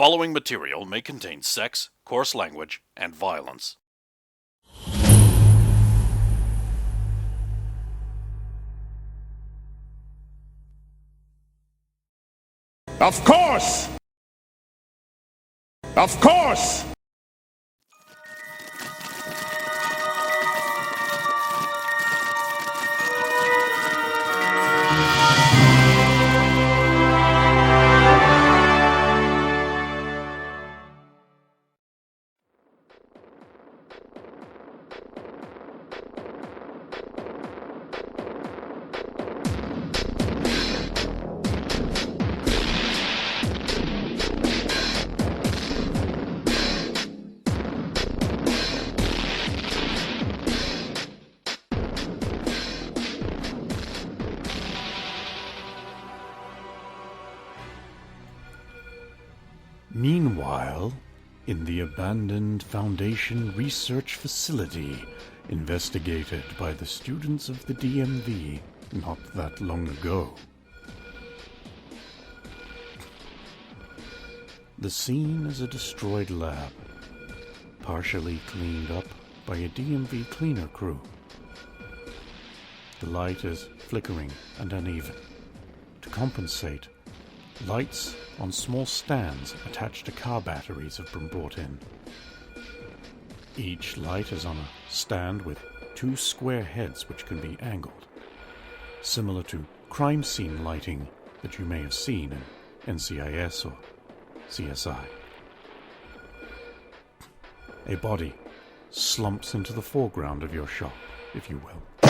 following material may contain sex, coarse language, and violence. Of course! Of course! Meanwhile, in the abandoned Foundation research facility, investigated by the students of the DMV not that long ago. The scene is a destroyed lab, partially cleaned up by a DMV cleaner crew. The light is flickering and uneven. To compensate, lights on small stands attached to car batteries have been brought in. Each light is on a stand with two square heads which can be angled, similar to crime scene lighting that you may have seen in NCIS or CSI. A body slumps into the foreground of your shop, if you will.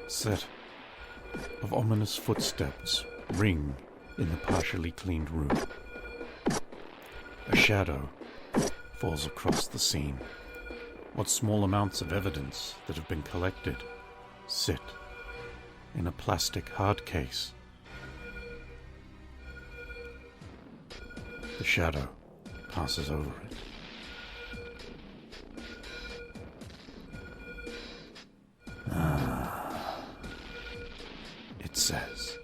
Set of ominous footsteps ring in the partially cleaned room. A shadow falls across the scene. What small amounts of evidence that have been collected sit in a plastic hard case. The shadow passes over it. It says,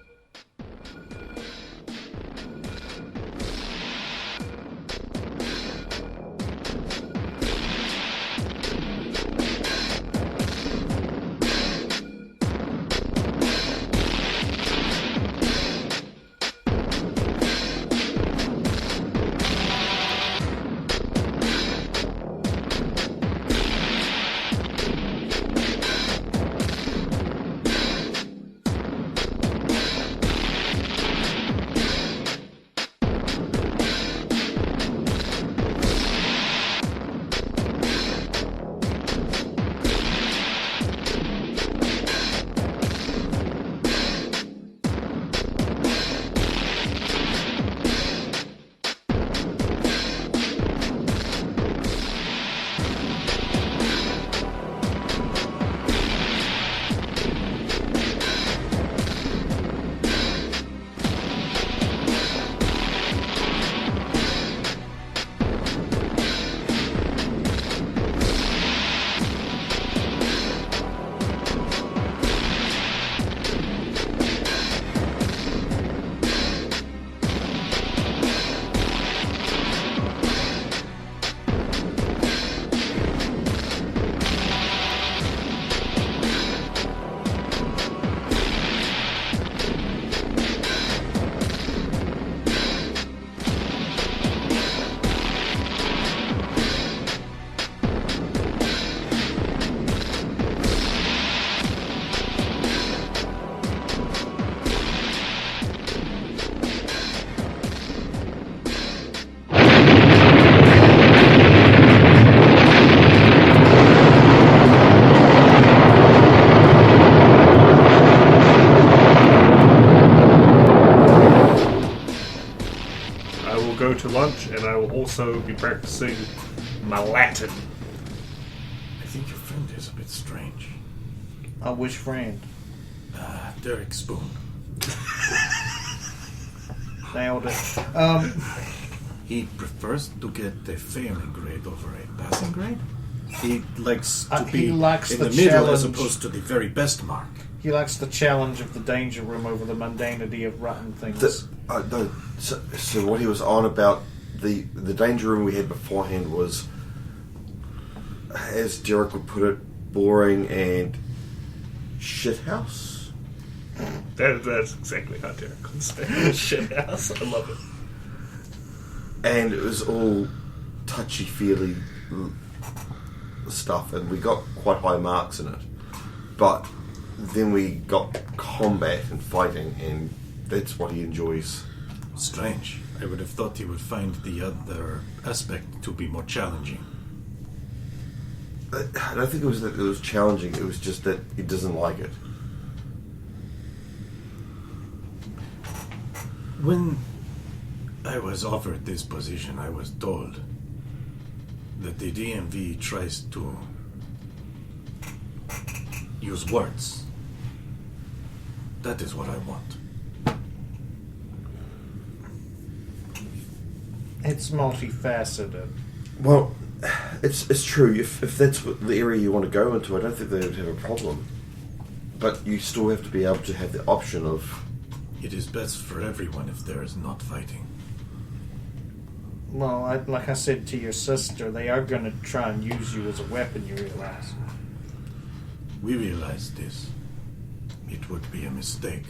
to lunch, and I will also be practicing my Latin. I think your friend is a bit strange. Which friend? Derek Spoon. Nailed it. He prefers to get the failing grade over a passing grade. He likes to be in the middle as opposed to the very best mark. He likes the challenge of the danger room over the mundanity of rotten things. No, so what he was on about, the danger room we had beforehand was, as Derek would put it, boring and shithouse. That's exactly how Derek would say it. Shithouse. I love it. And it was all touchy-feely stuff, and we got quite high marks in it. But then we got combat and fighting, and that's what he enjoys. Strange. I would have thought he would find the other aspect to be more challenging. I don't think it was that it was challenging, it was just that he doesn't like it. When I was offered this position, I was told that the DMV tries to use words. That is what I want. It's multifaceted. Well, it's true. If that's what the area you want to go into, I don't think they would have a problem. But you still have to be able to have the option of... It is best for everyone if there is not fighting. Well, like I said to your sister, they are going to try and use you as a weapon, you realize. We realize this. It would be a mistake.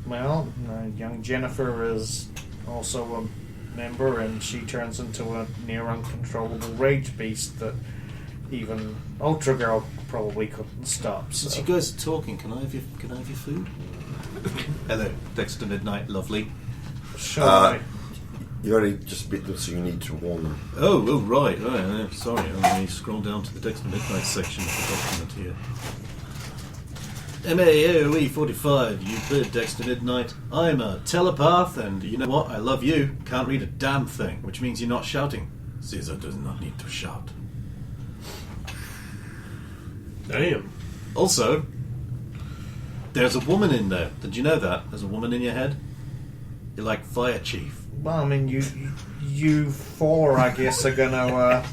Well, young Jennifer is also a member, and she turns into a near uncontrollable rage beast that even Ultra Girl probably couldn't stop. So. Since you guys are talking, can I have your food? Hello, Dexter Midnight, lovely. Sure. You already just bit them, so you need to warn them. Oh, right. Sorry, let me scroll down to the Dexter Midnight section of the document here. MAOE 45, you've heard Dexter Midnight. I'm a telepath, and you know what? I love you. Can't read a damn thing, which means you're not shouting. Caesar does not need to shout. Damn. Also, there's a woman in there. Did you know that? There's a woman in your head? You're like Fire Chief. Well, I mean, you four, I guess, are going to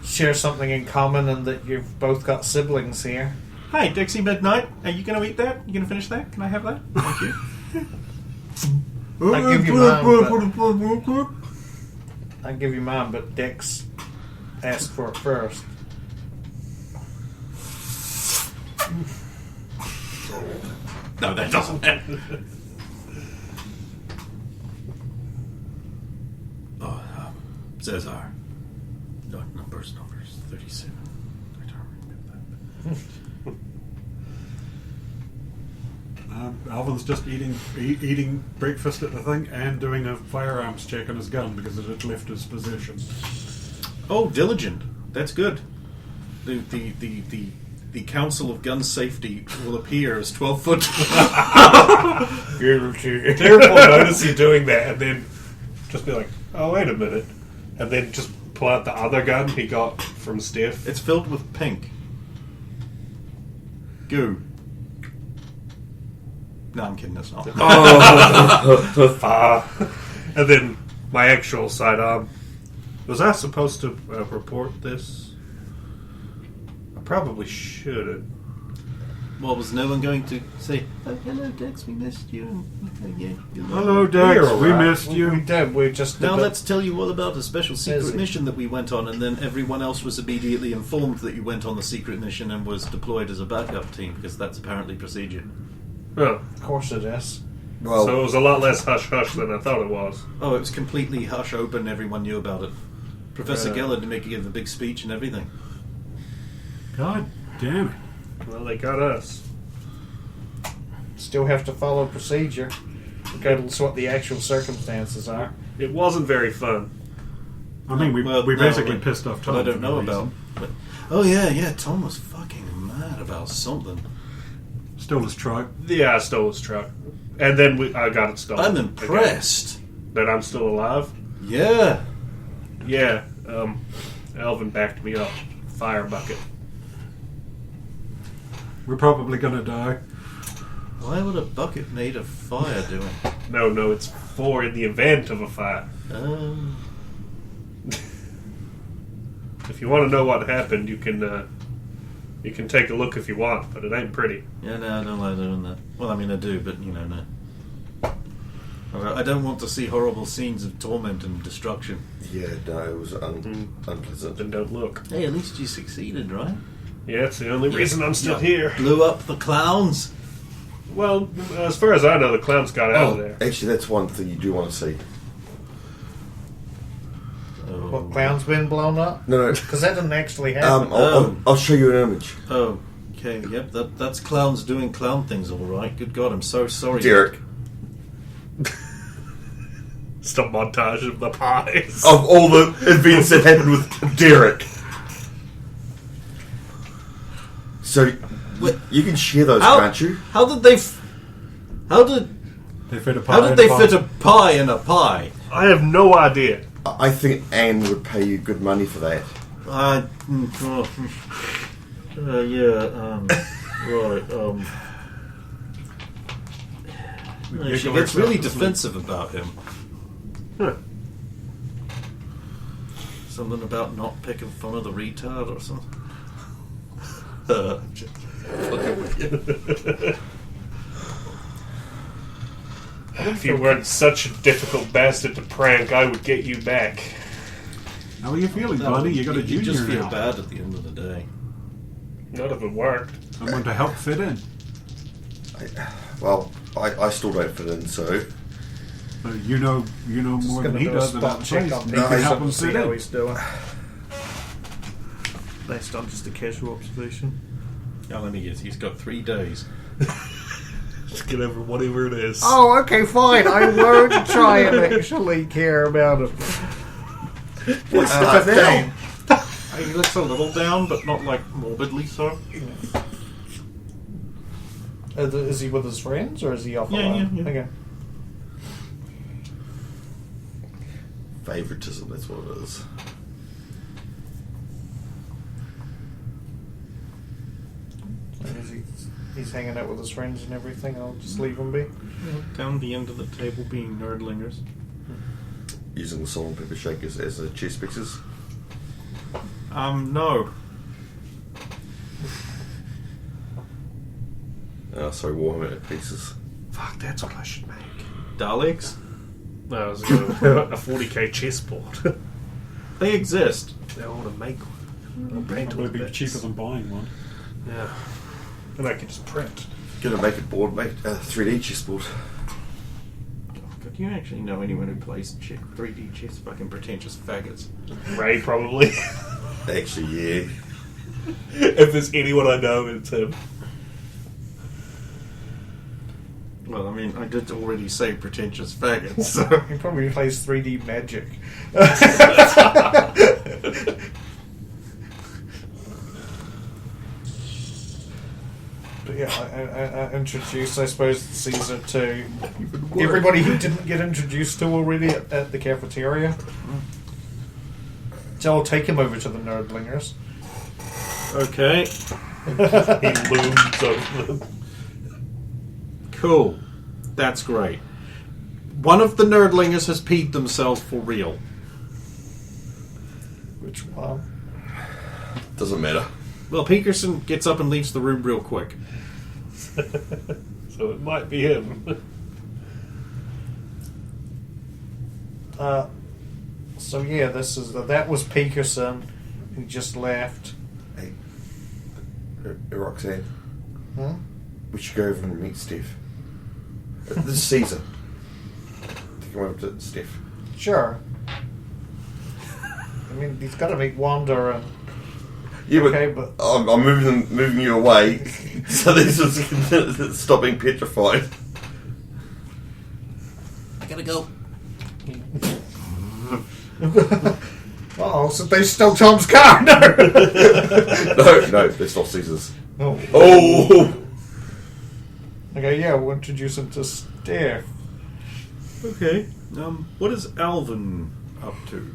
share something in common, and that you've both got siblings here. Hi, Dixie Midnight. Are you going to eat that? You going to finish that? Can I have that? Thank you. I give you mine, but Dex asked for it first. No, that doesn't. Cesar. No, numbers, 37. I don't remember that. Alvin's just eating breakfast at the thing and doing a firearms check on his gun because it had left his possession. Oh, diligent. That's good. The Council of Gun Safety will appear as 12 foot. Derek will notice you doing that and then just be like, oh, wait a minute. And then just pull out the other gun he got from Steph. It's filled with pink. Goo. No, I'm kidding, that's not. And then my actual sidearm. Was I supposed to report this? I probably should have. Well, was no one going to say, oh, hello, Dex, we missed you? And, Hello, Dex, we missed you. We did. We just Now did let's tell you all about a special secret Busy. mission that we went on, and then everyone else was immediately informed that you went on the secret mission and was deployed as a backup team, because that's apparently procedure. Oh, Of course it is. Well, so it was a lot less hush-hush than I thought it was. Oh, it was completely hush open, everyone knew about it. Professor Geller did give a big speech and everything. God damn it. Well, they got us. Still have to follow procedure, regardless of what the actual circumstances are. It wasn't very fun. I mean, we basically pissed off Tom. But I don't for no know about. reason. But, oh yeah, Tom was fucking mad about something. Stole his truck. Yeah, I stole his truck. And then I got it stolen. I'm impressed. Again. That I'm still alive? Yeah. Yeah. Alvin backed me up. Fire bucket. We're probably gonna die. Why would a bucket made of fire do it? No, it's for in the event of a fire. If you want to know what happened, you can You can take a look if you want, but it ain't pretty. Yeah, no, I don't like doing that. Well, I mean, I do, but, no. I don't want to see horrible scenes of torment and destruction. Yeah, no, it was unpleasant. Then don't look. Hey, at least you succeeded, right? Yeah, it's the only reason I'm still here. Blew up the clowns? Well, as far as I know, the clowns got out of there. Actually, that's one thing you do want to see. What, clown's been blown up? No. Because that didn't actually happen. I'll show you an image. Oh, okay, yep, that's clowns doing clown things, alright. Good God, I'm so sorry. Derek. Stop montage of the pies. Of all the events that happened with Derek. So, you can share those, can't you? How did they... How did They fit a pie. How did they fit a pie in a pie? I have no idea. I think Anne would pay you good money for that. Right. She gets really defensive about him. Huh. Something about not picking fun of the retard or something. Just fucking with you. If you weren't such a difficult bastard to prank, I would get you back. How are you feeling, buddy? You got a junior You just feel now. bad at the end of the day. None of it worked. Someone to help fit in. I still don't fit in, so... You know more than he does about the place. You can help him see fit how in. he's doing. Based on just a casual observation. Now let me guess, he's got 3 days. Just get over whatever it is. Oh, okay, fine. I won't try and actually care about him. What's down? He looks a little down, but not like morbidly so. Is he with his friends or is he off alone? Yeah. Okay. Favoritism, that's what it is. He's hanging out with his friends and everything. I'll just leave him be. Down the end of the table being nerdlingers. Using the salt and pepper shakers as the chess pieces. No. Sorry, Warhammer pieces. Fuck, that's what I should make. Daleks? No, I was going to a 40k chessboard. They exist. I want to make one. I'll paint Probably all be bits. cheaper than buying one. Yeah. And I can just print. Gonna make a board, mate. 3D chessboard. Do you actually know anyone who plays 3D chess? Fucking pretentious faggots. Ray, probably. Actually, yeah. If there's anyone I know, it's him. Well, I mean, I did already say pretentious faggots, so... He probably plays 3D Magic. But yeah, I introduced, I suppose, Caesar to everybody who didn't get introduced to already at the cafeteria. So I'll take him over to the nerdlingers. Okay. He looms over them. Cool. That's great. One of the nerdlingers has peed themselves for real. Which one? Doesn't matter. Well, Peterson gets up and leaves the room real quick. So it might be him. So yeah, that was Peterson, who just left. Hey, Roxanne, Hmm? we should go over and meet Steph. This is Caesar. Take him over to Steph. Sure. I mean, he's got to meet Wanda and. Yeah, Okay, but but- I'm moving you away, so this is stop being petrified. I gotta go. Oh, so they stole Tom's car. No. No, that's not Caesar's. Oh. Oh! Okay, yeah, we'll introduce him to Steph. Okay. What is Alvin up to?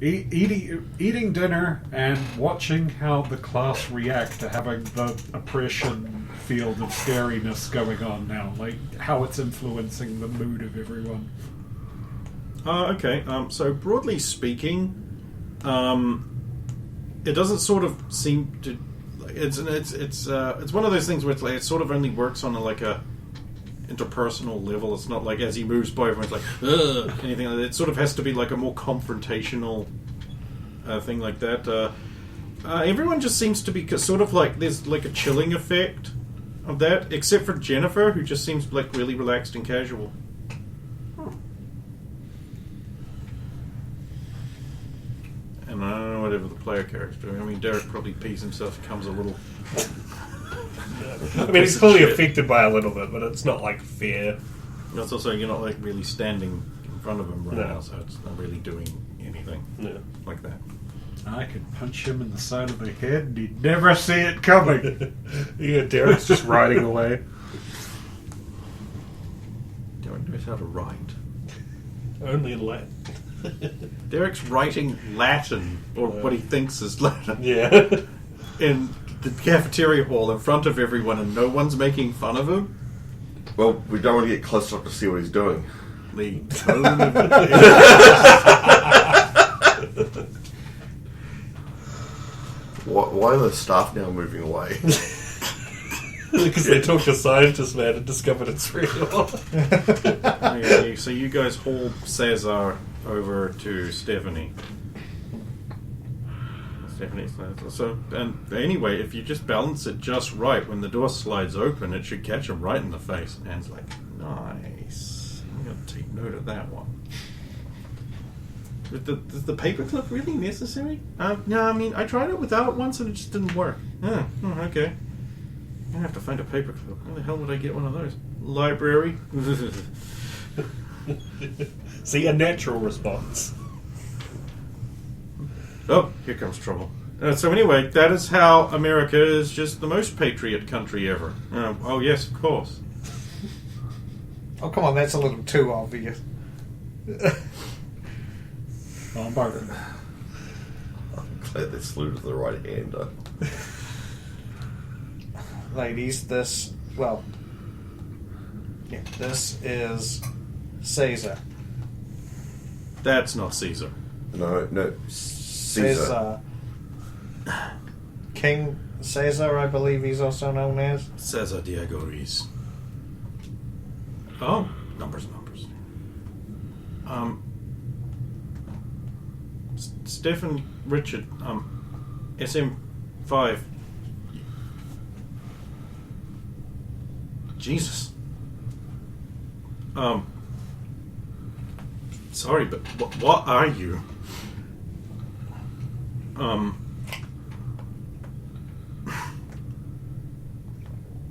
Eating dinner and watching how the class react to having the oppression field of scariness going on now, like how it's influencing the mood of everyone. Okay. So broadly speaking, it doesn't sort of seem to. It's one of those things where it's like it sort of only works on a interpersonal level. It's not like as he moves by, everyone's like ugh, anything like that. It sort of has to be like a more confrontational thing like that. Everyone just seems to be sort of like there's like a chilling effect of that, except for Jennifer, who just seems like really relaxed and casual. And I don't know whatever the player character's doing. I mean, Derek probably pees himself, becomes a little. I mean, he's clearly affected by a little bit, but it's not like fear. That's also you're not like really standing in front of him right No. now, so it's not really doing anything like that. I could punch him in the side of the head and he'd never see it coming. Yeah, Derek's just riding away. Derek knows how to write. Only in Latin. Derek's writing Latin, or what he thinks is Latin, Yeah. in the cafeteria hall in front of everyone, and no one's making fun of him. Well, we don't want to get close enough to see what he's doing. The tone of Why are the staff now moving away? Because they talked to scientists, man, and discovered it's real. Okay, so you guys haul Cesar over to Stephanie. So, and anyway, if you just balance it just right, when the door slides open, it should catch him right in the face. And Anne's like, nice. I'm going to take note of that one. Is the paperclip really necessary? No, I mean, I tried it without it once and it just didn't work. Okay. I'm going to have to find a paperclip. Where the hell would I get one of those? Library? See, a natural response. Oh, here comes trouble. So anyway, that is how America is just the most patriot country ever. Oh yes, of course. Oh, come on, that's a little too obvious. Oh, Margaret. I'm glad they saluted the right hand. Ladies, this is Caesar. That's not Caesar. No, Caesar. King Caesar, I believe he's also known as. Cesar Diego Ruiz. Oh, numbers. Stephen Richard, SM5. Jesus. Sorry, but what are you?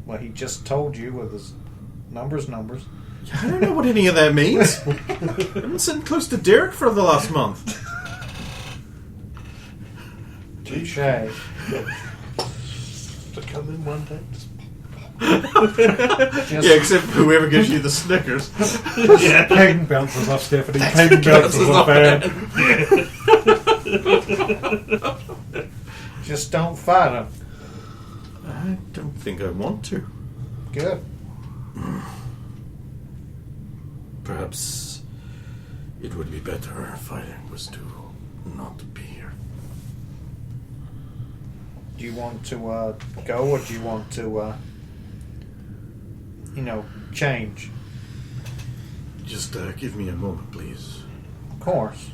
Well, he just told you with his numbers. I don't know what any of that means. I've been sitting close to Derek for the last month. Touche. To come in one day. Yeah, except whoever gives you the Snickers. Yeah. Peyton bounces off Stephanie. Peyton bounces off Anne. Just don't fight him. I don't think I want to. Good. Perhaps it would be better if I was to not be here. Do you want to go, or do you want to, change? Just give me a moment, please. Of course.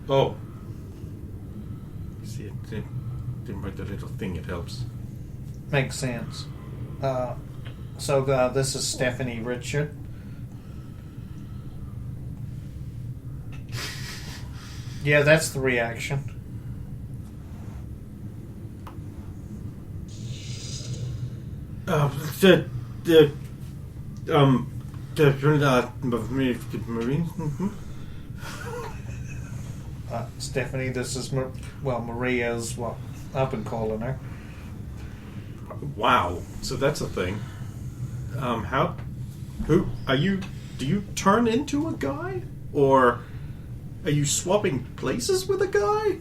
Oh. See, it didn't write the little thing, it helps. Makes sense. So this is Stephanie Richard. Yeah, that's the reaction. Marine. Stephanie, this is Maria's what I've been calling her. Wow. So that's a thing. Who are you? Do you turn into a guy, or are you swapping places with a guy?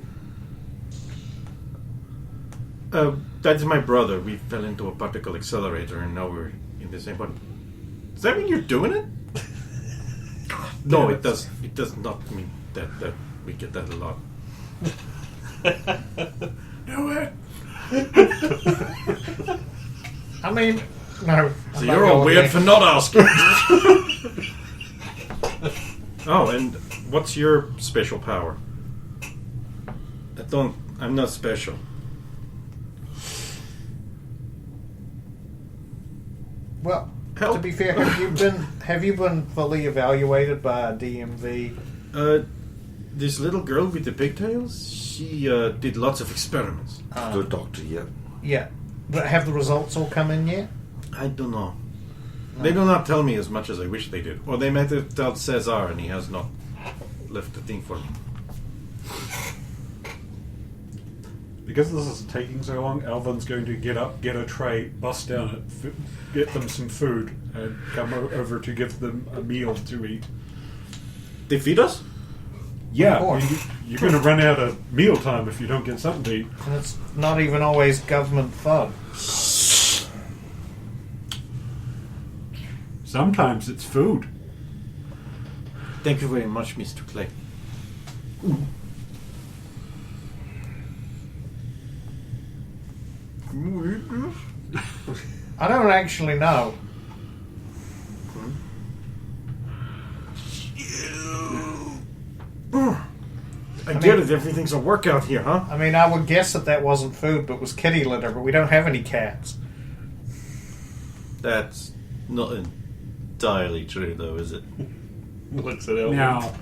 That's my brother. We fell into a particle accelerator and now we're in the same one. Does that mean you're doing it? No, it does. It does not mean that we get that a lot. Do it. I mean, no. So you're all weird for not asking. Oh, and what's your special power? I'm not special. Well, Help. to be fair, have you been fully evaluated by a DMV? This little girl with the pigtails, she did lots of experiments. The doctor, yeah. Yeah. But have the results all come in yet? I don't know. They do not tell me as much as I wish they did. Or they might have told Cesar and he has not left a thing for me. Because this is taking so long, Alvin's going to get up, get a tray, bust down it, get them some food, and come over to give them a meal to eat. They feed us? Yeah, Of course. you're going to run out of mealtime if you don't get something to eat. And it's not even always government fun. Sometimes it's food. Thank you very much, Mr. Clay. I don't actually know. I get it, everything's a workout here, huh? I mean, I would guess that wasn't food, but was kitty litter, but we don't have any cats. That's not entirely true, though, is it? Looks at Elvin. Now,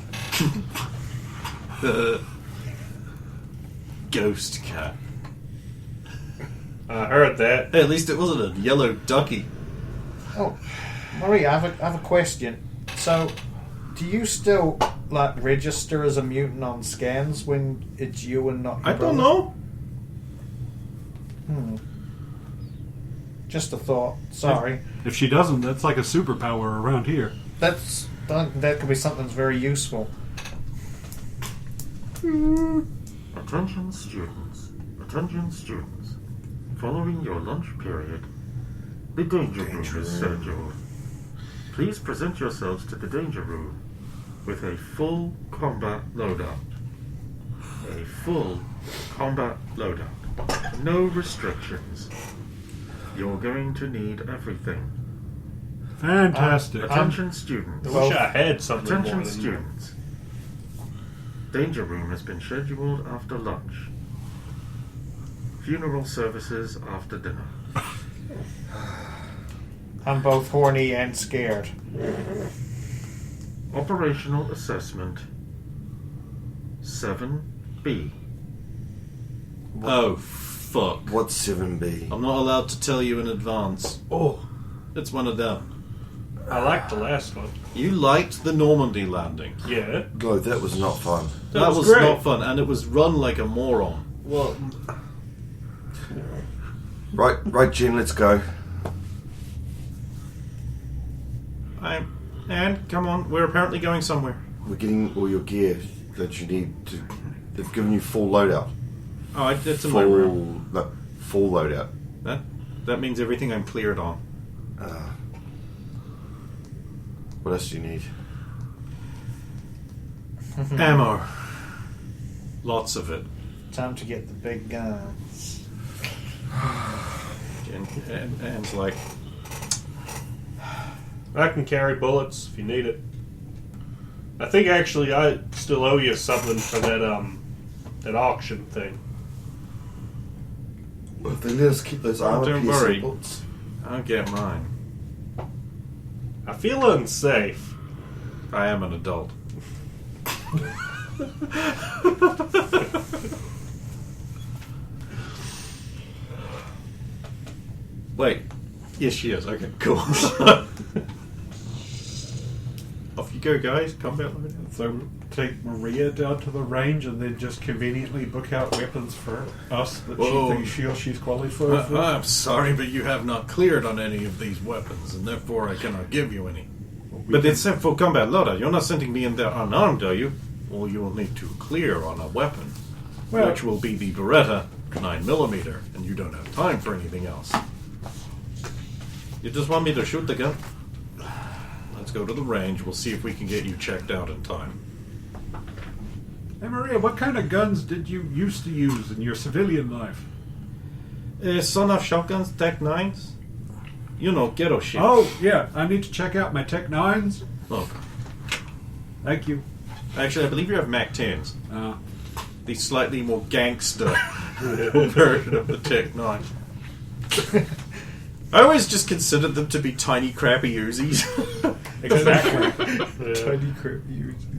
The ghost cat. I heard that. At least it wasn't a yellow ducky. Oh, Maria, I have a question. So, do you still register as a mutant on scans when it's you and not your I don't brother? know. Just a thought. Sorry. if she doesn't, that's like a superpower around here. That could be something that's very useful. Attention students. Attention students. Following your lunch period, the danger room is scheduled. Please present yourselves to the danger room with a full combat loadout. A full combat loadout. No restrictions. You're going to need everything. Fantastic. Attention students. I wish I had something more Attention than students. Danger room has been scheduled after lunch. Funeral services after dinner. I'm both horny and scared. Operational assessment 7B. Oh, fuck. What's 7B? I'm not allowed to tell you in advance. Oh, It's one of them. I liked the last one. You liked the Normandy landing. Yeah. No, that was not fun. That was was great. not fun, and it was run like a moron. Well, Right, Jen, let's go. And come on, we're apparently going somewhere. We're getting all your gear that you need to. They've given you full loadout. Oh, it's in my room. Full loadout. That means everything I'm cleared on. What else do you need? Ammo. Lots of it. Time to get the big guns. And it's like, I can carry bullets if you need it. I think actually I still owe you something for that auction thing. Well, if they let us keep those armor don't piercing worry. bolts. I'll get mine. I feel unsafe. I am an adult. Wait. Yes, she is. Okay, cool. Off you go, guys. Combat loadout. So take Maria down to the range and then just conveniently book out weapons for us that Whoa. she thinks she's qualified for. I'm sorry, but you have not cleared on any of these weapons, and therefore I cannot give you any. But it's set for combat loadout. You're not sending me in there unarmed, are you? Or you will need to clear on a weapon, Well- which will be the Beretta 9mm, and you don't have time for anything else. You just want me to shoot the gun? Let's go to the range. We'll see if we can get you checked out in time. Hey Maria, what kind of guns did you used to use in your civilian life? Son of shotguns, Tech 9s. You know, ghetto shit. Oh, yeah, I need to check out my Tech 9s. Look, Thank you. actually, I believe you have Mac 10s. The slightly more gangster version of the Tech 9. I always just considered them to be tiny, crappy Uzis. Exactly. Tiny crappy Uzi.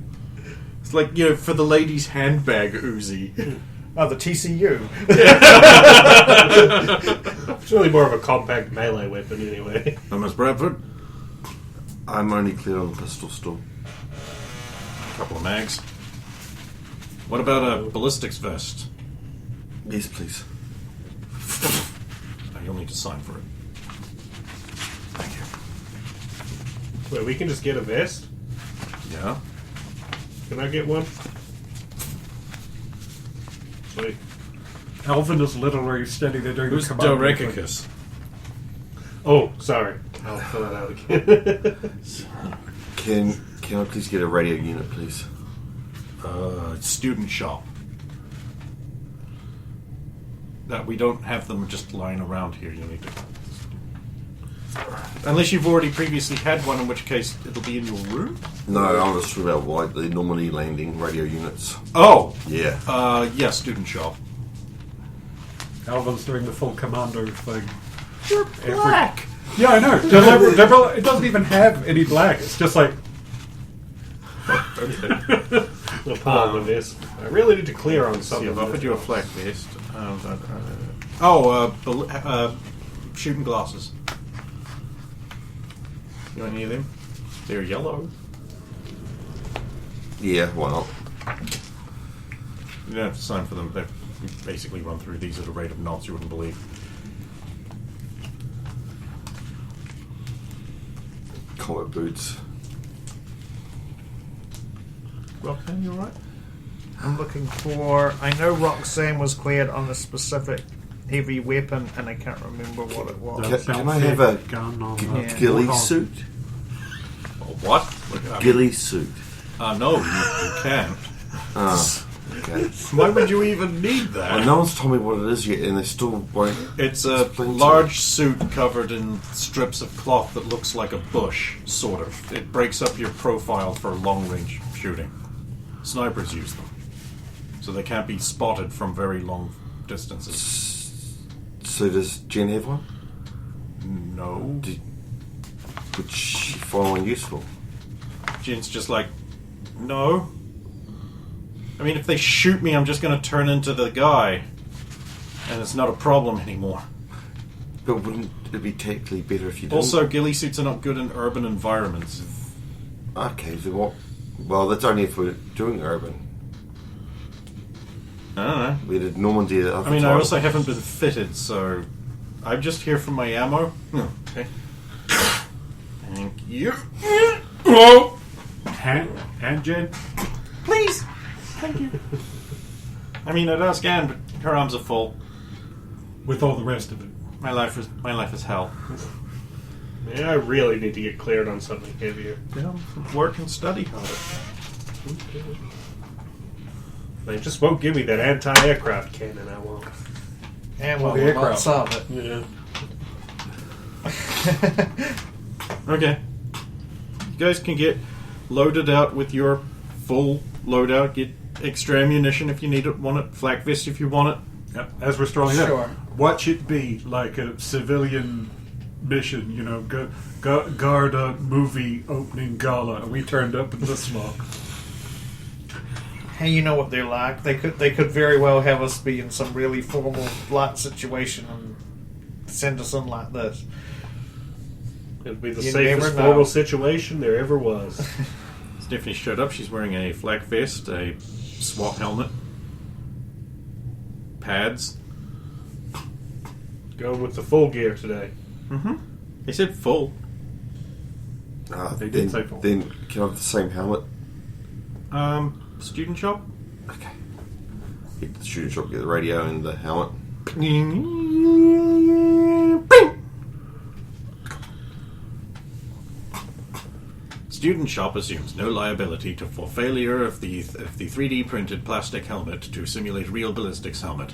It's like, you know, for the ladies' handbag Uzi. Oh, the TCU. It's really more of a compact melee weapon anyway. Miss Bradford, I'm only clear on the pistol still. a couple of mags. What about a ballistics vest? Yes, please. You'll need to sign for it. Thank you. Wait, we can just get a vest? Yeah? Can I get one? Sweet. Alvin is literally standing there doing Who's the command. Dorekicus? Oh, sorry. I'll fill that out again. Can I please get a radio unit, please? Student shop. That we don't have them just lying around here. You need to... Unless you've already previously had one, in which case it'll be in your room? No, I'm just talking about white, the normally landing radio units. Oh! Yeah. Yeah, student shop. Alvin's doing the full commando thing. You're black! Yeah, I know. It doesn't even have any black. It's just like... I'll pull on the vest. I really need to clear on See, something. I've offered you a flak vest. Shooting glasses. You want any of them? They're yellow. Yeah, why not? You don't have to sign for them. We basically run through these at a rate of knots you wouldn't believe. Combat boots. Roxanne, you alright? I'm looking for... I know Roxanne was cleared on a specific heavy weapon, and I can't remember what it was. Can I have a gun on Yeah. ghillie Warthog. suit? What? Ghillie suit. No, you can't. Okay. Why would you even need that? Well, no one's told me what it is yet, and they still won't. It's a explain to large suit covered in strips of cloth that looks like a bush, sort of. It breaks up your profile for long-range shooting. Snipers use them, so they can't be spotted from very long distances. So does Jen have one? No. Would she find one useful? Jen's just like, no. I mean, if they shoot me, I'm just going to turn into the guy, and it's not a problem anymore. But wouldn't it be technically better if you didn't? Also, ghillie suits are not good in urban environments. Okay, so what? Well, that's only if we're doing urban. I don't know. We did Normandy the other I mean, I time. also haven't been fitted, so I'm just here for my ammo. Okay. Thank you. Oh, And Jen? please. Thank you. I mean, I'd ask Anne, but her arms are full. With all the rest of it. My life is hell. Yeah, I really need to get cleared on something heavier. Yeah, work and study harder. They just won't give me that anti-aircraft cannon I want. And well, the we're not aircraft. solve it. Yeah. Okay. You guys can get loaded out with your full loadout. Get extra ammunition if you need it, want it. Flak vest if you want it. Yep. As we're strolling Sure. up, what should be like a civilian mission? You know, guard a movie opening gala, and we turned up in this lot. Hey, you know what they're like. They could very well have us be in some really formal light situation and send us in like this. It'd be the You safest never know. formal situation there ever was. Stephanie showed up. She's wearing a flak vest, a SWAT helmet, pads. Going with the full gear today. Mm-hmm. They said full. They did say full. Then can I have the same helmet? Student shop. Okay. Get the shooting shop, get the radio and the helmet. Student shop assumes no liability for failure of the 3D printed plastic helmet to simulate real ballistics helmet.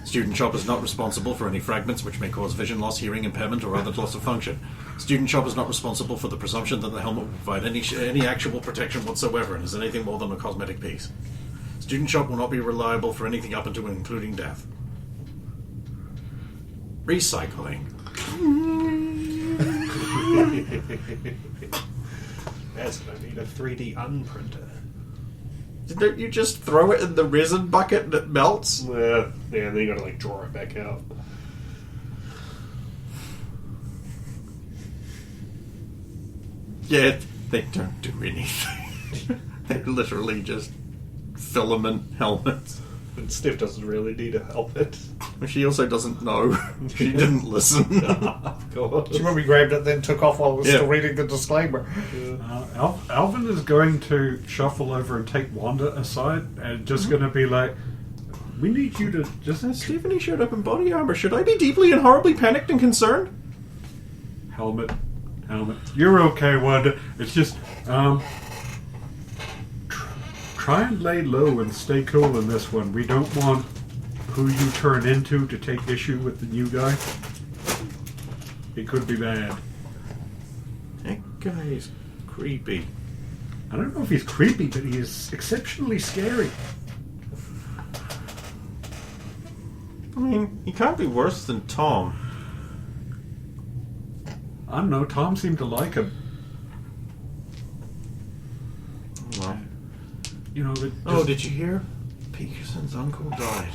Student shop is not responsible for any fragments which may cause vision loss, hearing impairment, or other loss of function. Student shop is not responsible for the presumption that the helmet will provide any actual protection whatsoever and is anything more than a cosmetic piece. Student shop will not be reliable for anything up until and including death. Recycling. That's what I need, a 3D unprinter. Don't you just throw it in the resin bucket and it melts? Yeah, then you gotta draw it back out. Yeah, they don't do anything. They're literally just filament helmets. But Steph doesn't really need a helmet. She also doesn't know. She didn't listen. God. She probably grabbed it, then took off while I was still reading the disclaimer. Alvin is going to shuffle over and take Wanda aside and just going to be like, we need you to just... Stephanie showed up in body armor. Should I be deeply and horribly panicked and concerned? Helmet. You're okay, Wanda. It's just, try and lay low and stay cool in this one. We don't want who you turn into to take issue with the new guy. It could be bad. That guy is creepy. I don't know if he's creepy, but he is exceptionally scary. I mean, he can't be worse than Tom. I don't know, Tom seemed to like him. Well. You know, did you hear? Peterson's uncle died.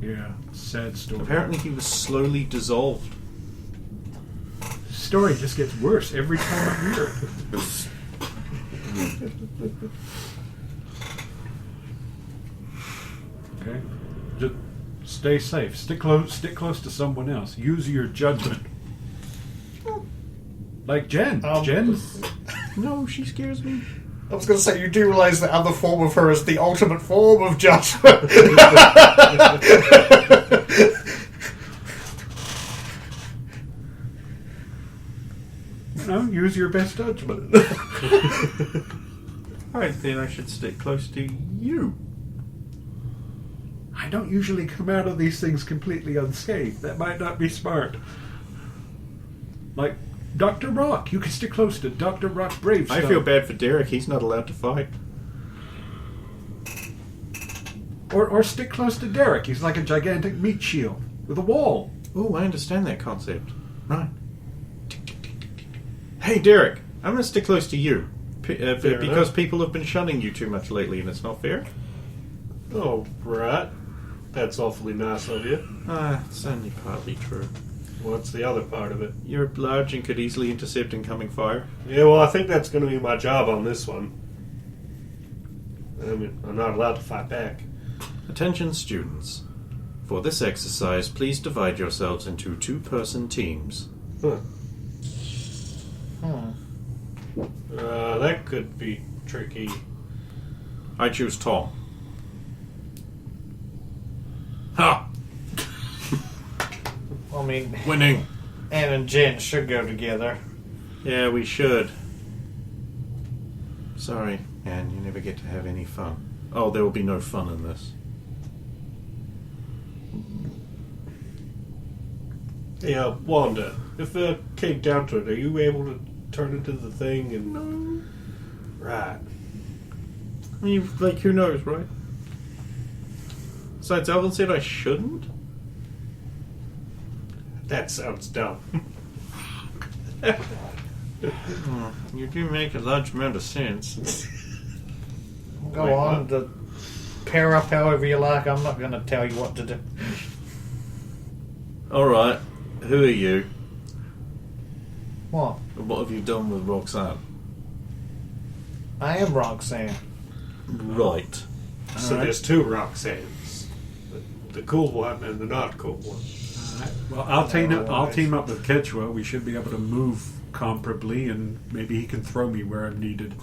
Yeah, sad story. Apparently he was slowly dissolved. Story just gets worse every time I hear it. Okay, just stay safe. Stick close to someone else. Use your judgment. Like Jen. Jen. No, she scares me. I was going to say, you do realise the other form of her is the ultimate form of judgment. Use your best judgment. Alright, then I should stick close to you. I don't usually come out of these things completely unscathed. That might not be smart. Like Dr. Rock. You can stick close to Dr. Rock Bravestone. I feel bad for Derek. He's not allowed to fight. Or stick close to Derek. He's like a gigantic meat shield with a wall. Oh, I understand that concept. Right. Hey, Derek. I'm going to stick close to you. Because people have been shunning you too much lately and it's not fair. Oh, right. That's awfully nice of you. It's only partly true. What's the other part of it? You're large and could easily intercept incoming fire. Yeah, well, I think that's going to be my job on this one. I mean, I'm not allowed to fight back. Attention students. For this exercise, please divide yourselves into 2-person teams. Huh. That could be tricky. I choose Tom. Ha! I mean, Winning. Anne and Jen should go together. Yeah, we should. Sorry, Anne, you never get to have any fun. Oh, there will be no fun in this. Hey, Wanda, if it came down to it, are you able to turn into the thing and... No. Right. I mean, who knows, right? Besides, Alvin said I shouldn't? That sounds dumb. You do make a large amount of sense. Go Wait, on, what? pair up however you like. I'm not going to tell you what to do. Alright, who are you? What? What have you done with Roxanne? I am Roxanne. Right. So there's 2 Roxannes. The cool one and the not cool one. Well, I'll team up with Quechua. We should be able to move comparably, and maybe he can throw me where I'm needed.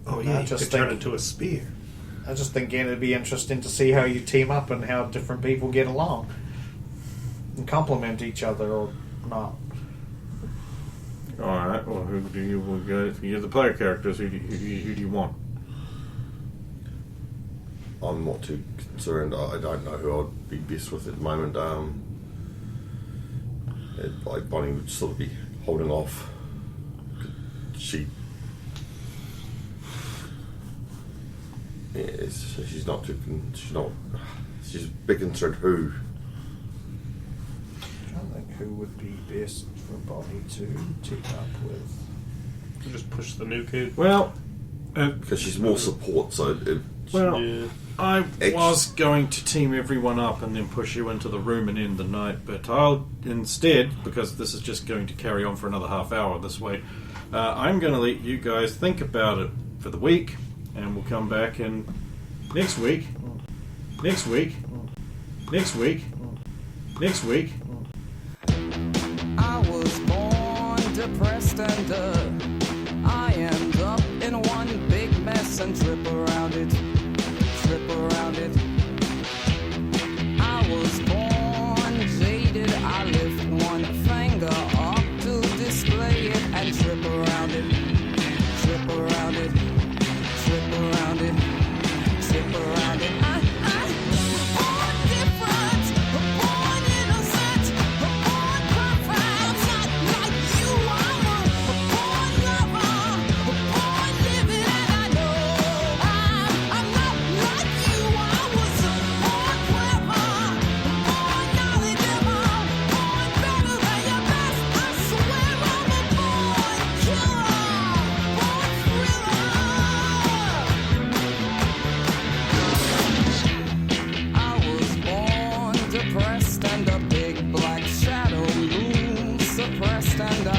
Oh yeah, I you just could turn think- into a spear. I just think it'd be interesting to see how you team up and how different people get along and complement each other or not. Alright, well, who do you want to go? If you're the player characters, who do you want? I'm not too concerned. I don't know who I'd be best with at the moment. Like Bonnie would sort of be holding off. She's not too. She's a bit concerned who. I don't think who would be best for Bonnie to team up with. You just push the new kid. Well, Because she's more support, so I was going to team everyone up and then push you into the room and end the night, but I'll instead, because this is just going to carry on for another half hour this way, I'm going to let you guys think about it for the week, and we'll come back and next week. I was born depressed and I end up in one big mess and trip around it. I was born jaded, I lift one finger up to display it and trip around it. Born different, born innocent, born perfect. I'm not like you, I'm a born lover, born living, and I know I'm not like you. I was born clever, born knowledgeable, born better than your best. I swear I'm a born killer, born thriller. I was born depressed and a big black shadow looms suppressed and I